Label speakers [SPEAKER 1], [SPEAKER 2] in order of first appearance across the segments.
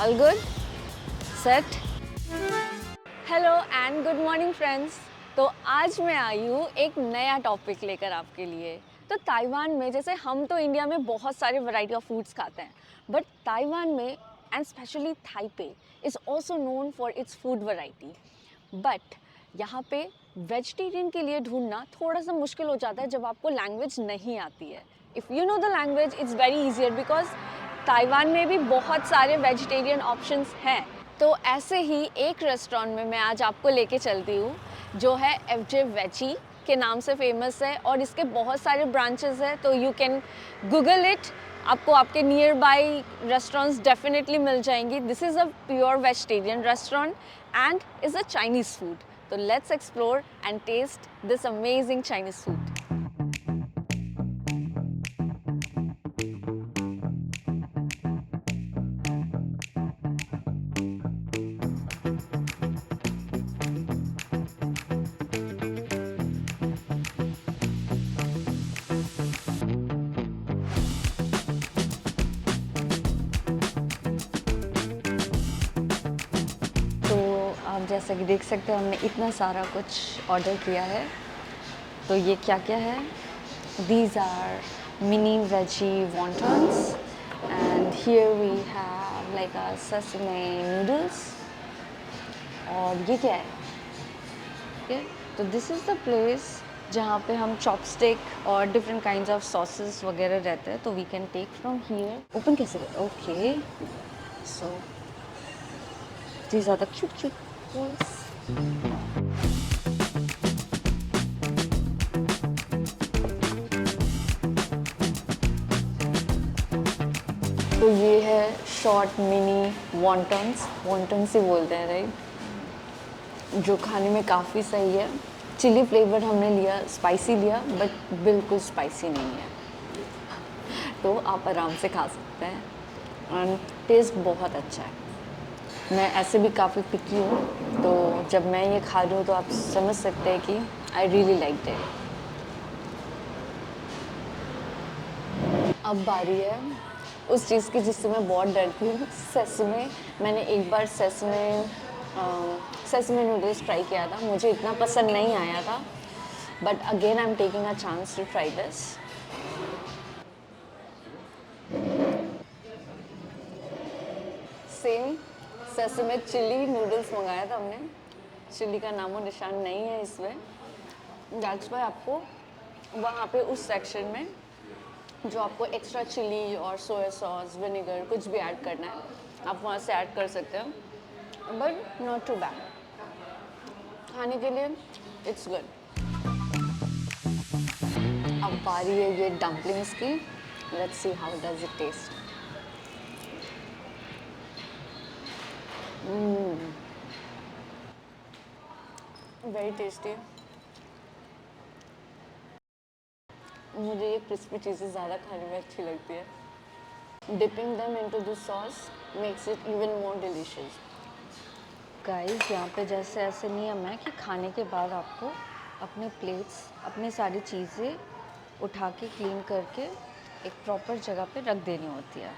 [SPEAKER 1] All good? Set? Hello and good morning friends. तो आज मैं आई हूँ एक नया टॉपिक लेकर आपके लिए। तो ताइवान में, जैसे हम तो इंडिया में बहुत सारे वैरायटी ऑफ फूड्स खाते हैं, बट ताइवान में and specially Taipei is also known for its food variety. But यहाँ पे वेजिटेरियन के लिए ढूंढना थोड़ा सा मुश्किल हो जाता है जब आपको लैंग्वेज नहीं आती है। If you know the language it's very easier, because Taiwan में भी बहुत सारे वेजिटेरियन ऑप्शंस हैं। तो ऐसे ही एक रेस्टोरेंट में मैं आज आपको लेके चलती हूँ, जो है एफजे वेजी के नाम से फेमस है और इसके बहुत सारे ब्रांचेस हैं। तो यू कैन गूगल इट, आपको आपके नियर बाई रेस्टोरेंट्स डेफिनेटली मिल जाएंगी। This is a pure vegetarian restaurant and is a Chinese food. तो let's explore and taste this amazing Chinese food. तो आप जैसा कि देख सकते हैं, हमने इतना सारा कुछ ऑर्डर किया है। तो ये क्या क्या है? These are mini veggie wontons and here we have like a sesame noodles. और ये क्या है? ठीक है, तो दिस इज़ द प्लेस जहाँ पे हम चॉपस्टिक और डिफरेंट काइंड्स ऑफ सॉसेस वगैरह रहते हैं। तो we can take from here. Open कैसे करें? Okay, so these are the cute cute balls. तो ये है शॉर्ट मिनी वॉन्टन्स, वॉन्टन्स ही बोलते हैं राइट, जो खाने में काफ़ी सही है। चिली फ्लेवर हमने लिया, स्पाइसी लिया, बट बिल्कुल स्पाइसी नहीं है, तो आप आराम से खा सकते हैं एंड टेस्ट बहुत अच्छा है। मैं ऐसे भी काफ़ी पिकी हूँ, तो जब मैं ये खा रही हूँ तो आप समझ सकते हैं कि आई रियली लाइक इट। अब बारी है उस चीज़ की जिससे मैं बहुत डरती हूँ, सेसमे। मैंने एक बार सेसमे नूडल्स ट्राई किया था, मुझे इतना पसंद नहीं आया था, but again I am taking a chance to try this. Same sesame chilli noodles मंगाया था हमने, चिली का नामो निशान नहीं है इसमें। दैट्स वाई आपको वहाँ पे उस सेक्शन में जो आपको एक्स्ट्रा चिली और सोया सॉस, विनेगर कुछ भी ऐड करना है, आप वहाँ से ऐड कर सकते हो, बट नॉट टू बैड। खाने के लिए इट्स गुड। अब बारी है ये डम्पलिंग्स की। Let's see how does it taste. Very tasty. मुझे ये क्रिस्पी चीज़ें ज़्यादा खाने में अच्छी लगती है। Dipping them into this sauce makes it even more delicious. Guys, यहाँ पे जैसे ऐसे नियम है कि खाने के बाद आपको अपने प्लेट्स, अपनी सारी चीज़ें उठा के क्लीन करके एक प्रॉपर जगह पे रख देनी होती है।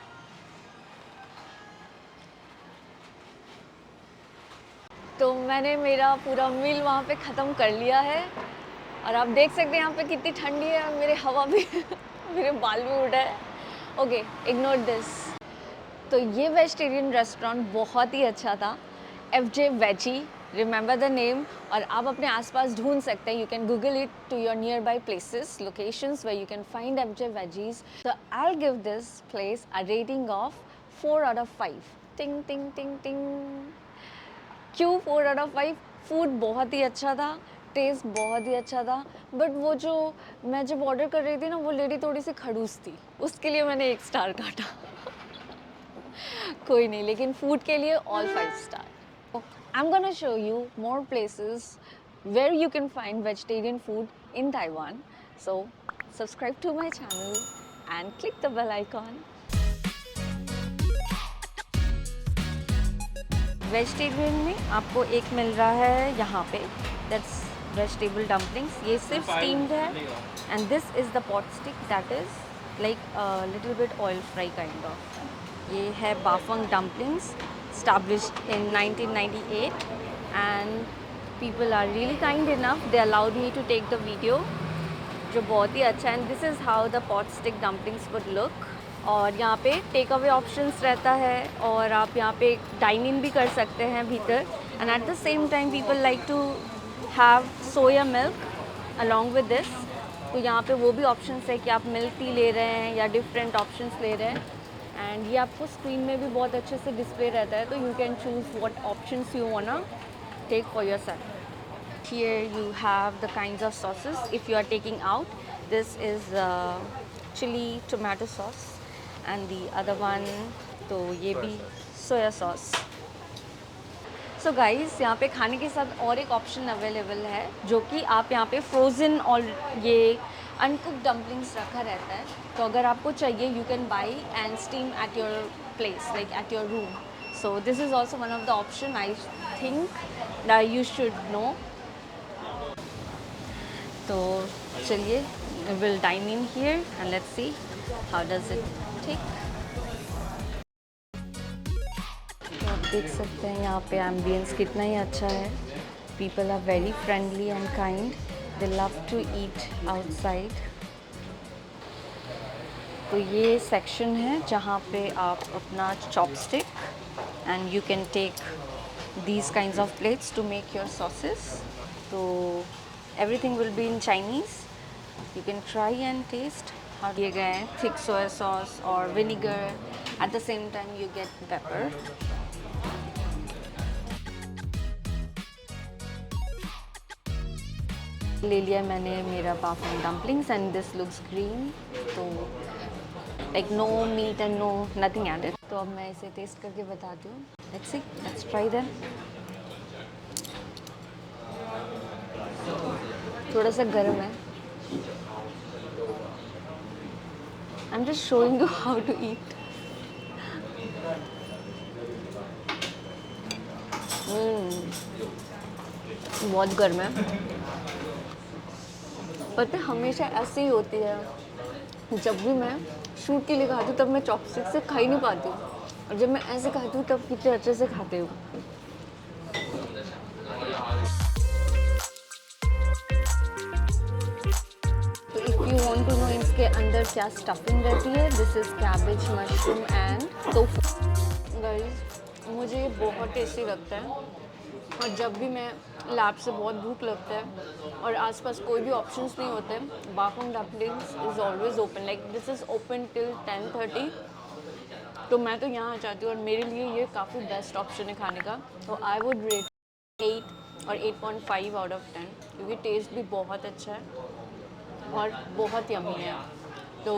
[SPEAKER 1] तो मैंने मेरा पूरा मील वहाँ पे ख़त्म कर लिया है और आप देख सकते हैं यहाँ पे कितनी ठंडी है और मेरे हवा भी मेरे बाल भी उड़ रहे हैं। Okay, ignore this. तो ये वेजिटेरियन रेस्टोरेंट बहुत ही अच्छा था, FJ veggie, remember the name. और आप अपने आसपास ढूंढ सकते हैं, you can Google it to your nearby places, locations where you can find FJ veggies. तो I will give this place a rating of 4 out of 5। टिंग टिंग टिंग टिंग। क्यों 4 आउट ऑफ 5? फूड बहुत ही अच्छा था, टेस्ट बहुत ही अच्छा था, बट वो जो मैं जब ऑर्डर कर रही थी ना, वो लेडी थोड़ी सी खड़ूस थी, उसके लिए मैंने 1 स्टार काटा। कोई नहीं, लेकिन फूड के लिए all 5 star. I'm gonna show you more places where you can find vegetarian food in Taiwan. So subscribe to my channel and click the bell icon. Vegetarian में आपको एक मिल रहा है यहाँ पे, दैट्स वेजिटेबल डम्पलिंग्स। ये सिर्फ स्टीम्ड है and this is the pot stick that is like little bit oil fry kind of. ये है बाफंग dumplings, established in 1998 and people are really kind enough, they allowed me to take the video, जो बहुत ही अच्छा है। And this is how the pot stick dumplings would look. और यहाँ पे टेक अवे ऑप्शंस रहता है और आप यहाँ पे डाइन इन भी कर सकते हैं भीतर। And at the same time people like to have soya milk along with this, तो यहाँ पे वो भी ऑप्शंस है कि आप मिल्क टी ले रहे हैं या डिफरेंट ऑप्शंस ले रहे हैं। एंड ये आपको स्क्रीन में भी बहुत अच्छे से डिस्प्ले रहता है, तो you can choose what options you वांना take for yourself. Here you have the kinds of sauces if you are taking out. This is chili tomato sauce and the other one तो ये भी soya sauce. So guys, यहाँ पे खाने के साथ और एक ऑप्शन अवेलेबल है जो कि आप यहाँ पे फ्रोज़न और ये अनकुक्ड डम्पलिंग्स रखा रहता है, तो अगर आपको चाहिए you can buy and steam at your place like at your room. So this is also one of the option I think that you should know. तो चलिए we'll dine in here and let's see how does it take. तो आप देख सकते हैं यहाँ पे ambience कितना ही अच्छा है. People are very friendly and kind. They love to eat outside. तो ये सेक्शन है जहाँ पे आप अपना chopstick and you can take these kinds of plates to make your sauces. So everything will be in Chinese. You can try and taste how दिए गए हैं thick soy sauce or vinegar. At the same time you get pepper. ले लिया मैंने मेरा बाफंग dumplings and this looks green. तो like no meat and no nothing added. तो अब मैं इसे टेस्ट करके बताती हूँ. Let's see, let's try them. थोड़ा सा गर्म है. I'm just showing you how to eat. बहुत गर्म है. पता है हमेशा ऐसे ही होती है, जब भी मैं शूट के लिए खाती हूँ तब मैं चॉपस्टिक से खा ही नहीं पाती हूँ, और जब मैं ऐसे खाती हूँ तब कितने अच्छे से खाती हूँ. तो if you want to know इसके अंदर क्या स्टफिंग रहती है, this is cabbage, mushroom and tofu. Guys मुझे ये बहुत टेस्टी लगता है, और जब भी मैं लैब से बहुत भूख लगता है और आसपास कोई भी ऑप्शंस नहीं होते, Bafang dumplings is always open. Like this is open till 10:30. तो मैं तो यहाँ आ जाती हूँ और मेरे लिए ये काफ़ी बेस्ट ऑप्शन है खाने का. तो आई वुड रेट 8 और 8.5 आउट ऑफ 10, क्योंकि टेस्ट भी बहुत अच्छा है और बहुत यमी है. तो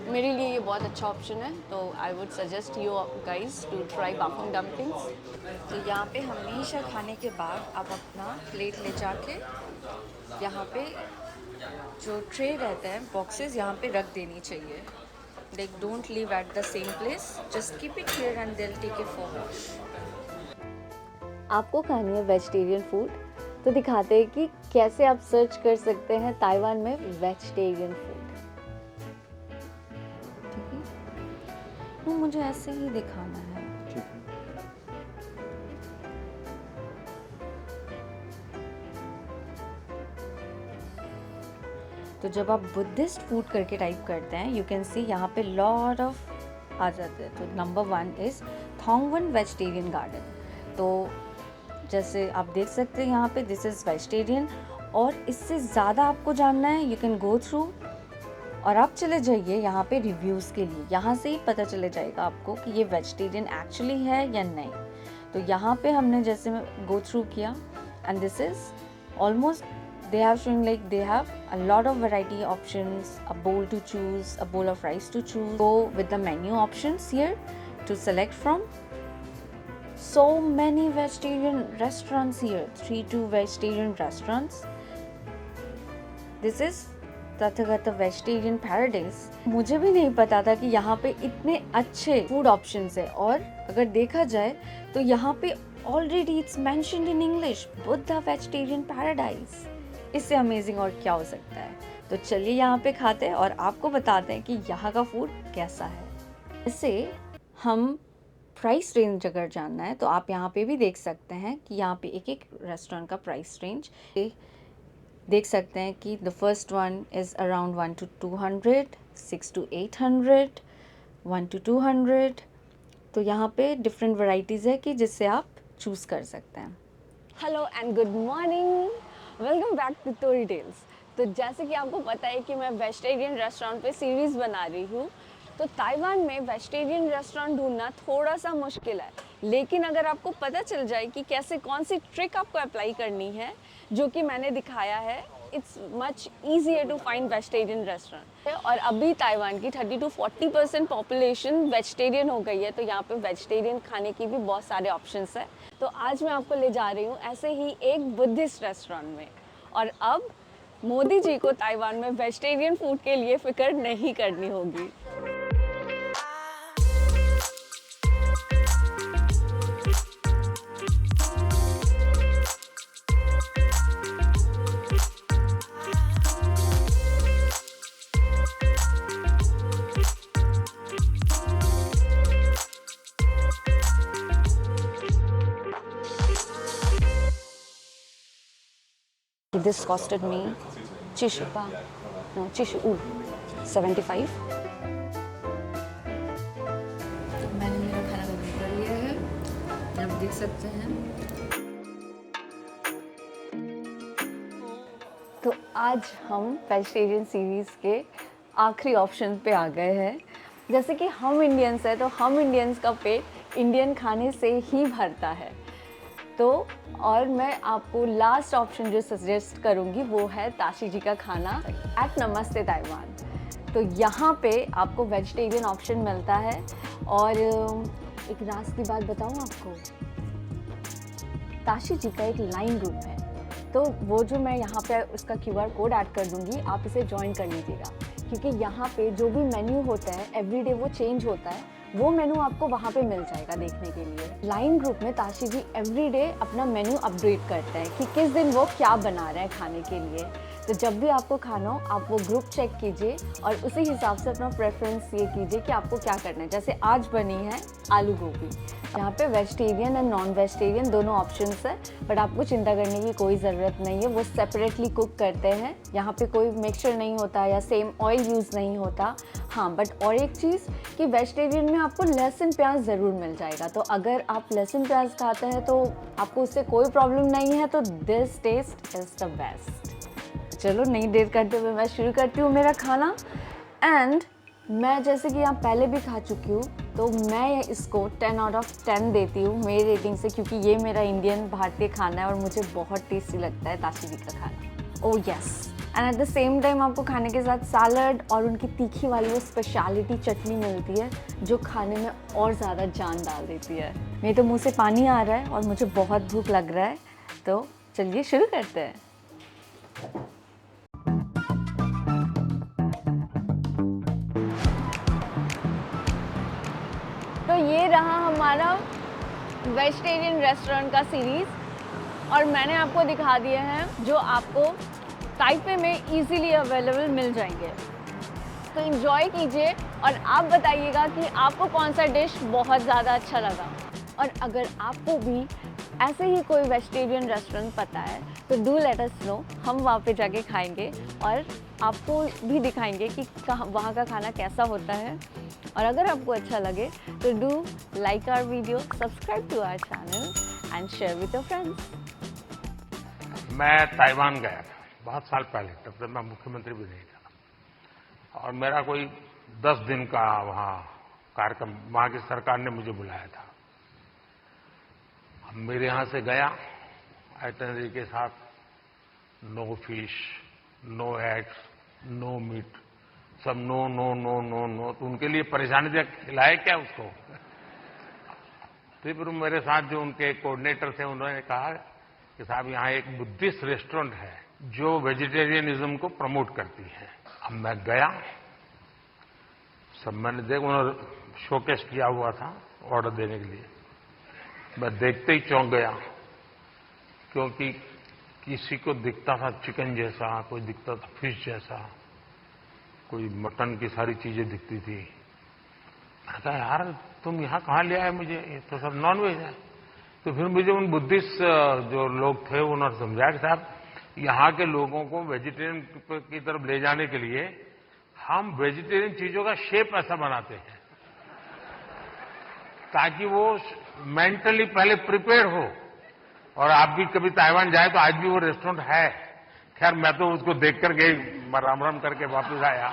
[SPEAKER 1] मेरे लिए ये बहुत अच्छा ऑप्शन है. तो I would suggest you guys to try Bafang dumplings. तो यहाँ पे हमेशा खाने के बाद आप अपना प्लेट ले जाके यहाँ पे जो ट्रे रहता है, बॉक्सेस यहाँ पे रख देनी चाहिए. Like don't leave at the same place, just keep it here and they will take it forward. आपको खानी है वेजिटेरियन फूड, तो दिखाते हैं कि कैसे आप सर्च कर सकते हैं ताइवान में वेजिटेरियन फूड. तो मुझे ऐसे ही दिखाना है. तो जब आप बुद्धिस्ट फूड करके टाइप करते हैं, यू कैन सी यहाँ पे लॉट ऑफ आ जाते हैं. तो नंबर 1 इज़ थोंगवन वेजिटेरियन गार्डन. तो जैसे आप देख सकते हैं यहाँ पे दिस इज़ वेजिटेरियन, और इससे ज़्यादा आपको जानना है यू कैन गो थ्रू और आप चले जाइए यहाँ पे रिव्यूज़ के लिए. यहाँ से ही पता चले जाएगा आपको कि ये वेजिटेरियन एक्चुअली है या नहीं. तो यहाँ पे हमने जैसे गो थ्रू किया and this is almost they have shown like they have a lot of variety options, a bowl to choose, a bowl of rice to choose. Go with the menu options here to select from. So many vegetarian restaurants here, 3 vegetarian restaurants. This is Tathagat vegetarian paradise. मुझे भी नहीं पता था कि यहाँ पे इतने अच्छे फूड ऑप्शंस है, और अगर देखा जाए तो यहाँ पे already it's mentioned in English, Buddha vegetarian paradise. इससे अमेजिंग और क्या हो सकता है. तो चलिए यहाँ पे खाते हैं और आपको बताते हैं कि यहाँ का फूड कैसा है. ऐसे हम प्राइस रेंज अगर जानना है तो आप यहाँ पे भी देख सकते हैं कि यहाँ पे एक एक रेस्टोरेंट का प्राइस रेंज देख सकते हैं कि the first one is around 1 to 200, 6 to 800, 1 to 200। तो यहाँ पे डिफरेंट वैरायटीज़ है कि जिससे आप चूज़ कर सकते हैं। Hello and good morning, welcome back to Tori Tales. तो जैसे कि आपको पता है कि मैं वेजिटेरियन रेस्टोरेंट पे सीरीज़ बना रही हूँ, तो ताइवान में वेजिटेरियन रेस्टोरेंट ढूंढना थोड़ा सा मुश्किल है, लेकिन अगर आपको पता चल जाए कि कैसे कौन सी ट्रिक आपको अप्लाई करनी है जो कि मैंने दिखाया है, it's much easier to find vegetarian restaurant. और अभी ताइवान की 30 to 40% पॉपुलेशन वेजिटेरियन हो गई है, तो यहाँ पे वेजिटेरियन खाने की भी बहुत सारे ऑप्शंस है। तो आज मैं आपको ले जा रही हूँ ऐसे ही एक बुद्धिस्ट रेस्टोरेंट में। और अब मोदी जी को ताइवान में वेजिटेरियन फूड के लिए फिक्र नहीं करनी होगी। This costed me 75। मैंने मेरा खाना बना कर लिया है, आप देख सकते हैं। तो आज हम वेजिटेरियन सीरीज़ के आखिरी ऑप्शन पे आ गए हैं। जैसे कि हम इंडियंस हैं, तो हम इंडियंस का पेट इंडियन खाने से ही भरता है। तो और मैं आपको लास्ट ऑप्शन जो सजेस्ट करूँगी वो है ताशी जी का खाना एट नमस्ते ताइवान। तो यहाँ पे आपको वेजिटेरियन ऑप्शन मिलता है। और एक राज की बात बताऊँ आपको, ताशी जी का एक लाइन ग्रुप है, तो वो जो मैं यहाँ पे उसका QR कोड ऐड कर दूँगी, आप इसे ज्वाइन कर लीजिएगा, क्योंकि यहाँ पे जो भी मेन्यू होता है एवरीडे वो चेंज होता है, वो मेनू आपको वहाँ पे मिल जाएगा देखने के लिए। लाइन ग्रुप में ताशी जी एवरीडे अपना मेन्यू अपडेट करते हैं कि किस दिन वो क्या बना रहे हैं खाने के लिए। तो जब भी आपको खाना हो आप वो ग्रुप चेक कीजिए और उसी हिसाब से अपना प्रेफरेंस ये कीजिए कि आपको क्या करना है। जैसे आज बनी है आलू गोभी, यहाँ पे वेजिटेरियन एंड नॉन वेजिटेरियन दोनों ऑप्शंस है, बट आपको चिंता करने की कोई ज़रूरत नहीं है, वो सेपरेटली कुक करते हैं। यहाँ पे कोई मिक्सचर नहीं होता या सेम ऑयल यूज़ नहीं होता। हाँ, बट और एक चीज़ कि वेजिटेरियन में आपको लहसुन प्याज ज़रूर मिल जाएगा, तो अगर आप लहसुन प्याज खाते हैं तो आपको उससे कोई प्रॉब्लम नहीं है, तो this taste is the best. चलो नहीं देर करते हुए मैं शुरू करती हूँ मेरा खाना। एंड मैं जैसे कि यहाँ पहले भी खा चुकी हूँ, तो मैं इसको 10 out of 10 देती हूँ मेरी रेटिंग से, क्योंकि ये मेरा इंडियन भारतीय खाना है और मुझे बहुत टेस्टी लगता है ताशी जी का खाना। Oh yes, and at the same time आपको खाने के साथ सैलड और उनकी तीखी वाली वो स्पेशलिटी चटनी मिलती है जो खाने में और ज़्यादा जान डाल देती है। मेरे तो मुँह से पानी आ रहा है और मुझे बहुत भूख लग रहा है, तो चलिए शुरू करते हैं। तो ये रहा हमारा वेजिटेरियन रेस्टोरेंट का सीरीज़, और मैंने आपको दिखा दिए हैं जो आपको ताइपे में इजीली अवेलेबल मिल जाएंगे। तो एंजॉय कीजिए और आप बताइएगा कि आपको कौन सा डिश बहुत ज़्यादा अच्छा लगा। और अगर आपको भी ऐसे ही कोई वेजिटेरियन रेस्टोरेंट पता है तो डू लेट अस नो, हम वहाँ पे जाके खाएंगे और आपको भी दिखाएंगे कि वहाँ का खाना कैसा होता है। और अगर आपको अच्छा लगे तो do like our video, subscribe to our channel and share with your friends.
[SPEAKER 2] मैं ताइवान गया था बहुत साल पहले, तब तक मैं मुख्यमंत्री भी नहीं था, और मेरा कोई 10 दिन का वहाँ कार्यक्रम, वहाँ की सरकार ने मुझे बुलाया था। मेरे यहाँ से गया आइटनरी के साथ, no fish, no eggs, no meat, सब no no no no no. तो उनके लिए परेशानी थी, खिलाए क्या उसको। फिर मेरे साथ जो उनके कोऑर्डिनेटर थे उन्होंने कहा कि साहब यहाँ एक बुद्धिस्ट रेस्टोरेंट है जो वेजिटेरियनिज्म को प्रमोट करती है। अब मैं गया, सब मैंने देखा, उन्होंने शोकेस किया हुआ था ऑर्डर देने के लिए। मैं देखते ही चौंक गया, क्योंकि किसी को दिखता था चिकन जैसा, कोई दिखता था फिश जैसा, कोई मटन की सारी चीजें दिखती थी, मैं कहा यार तुम यहाँ कहाँ ले आए मुझे, ये तो सब नॉन वेज है। तो फिर मुझे उन बुद्धिस्ट जो लोग थे उन्होंने समझाया कि साहब यहाँ के लोगों को वेजिटेरियन की तरफ ले जाने के लिए हम वेजिटेरियन चीजों का शेप ऐसा बनाते हैं ताकि वो मेंटली पहले प्रिपेयर हो। और आप भी कभी ताइवान जाए तो आज भी वो रेस्टोरेंट है। खैर मैं तो उसको देख कर के राम राम करके वापस आया।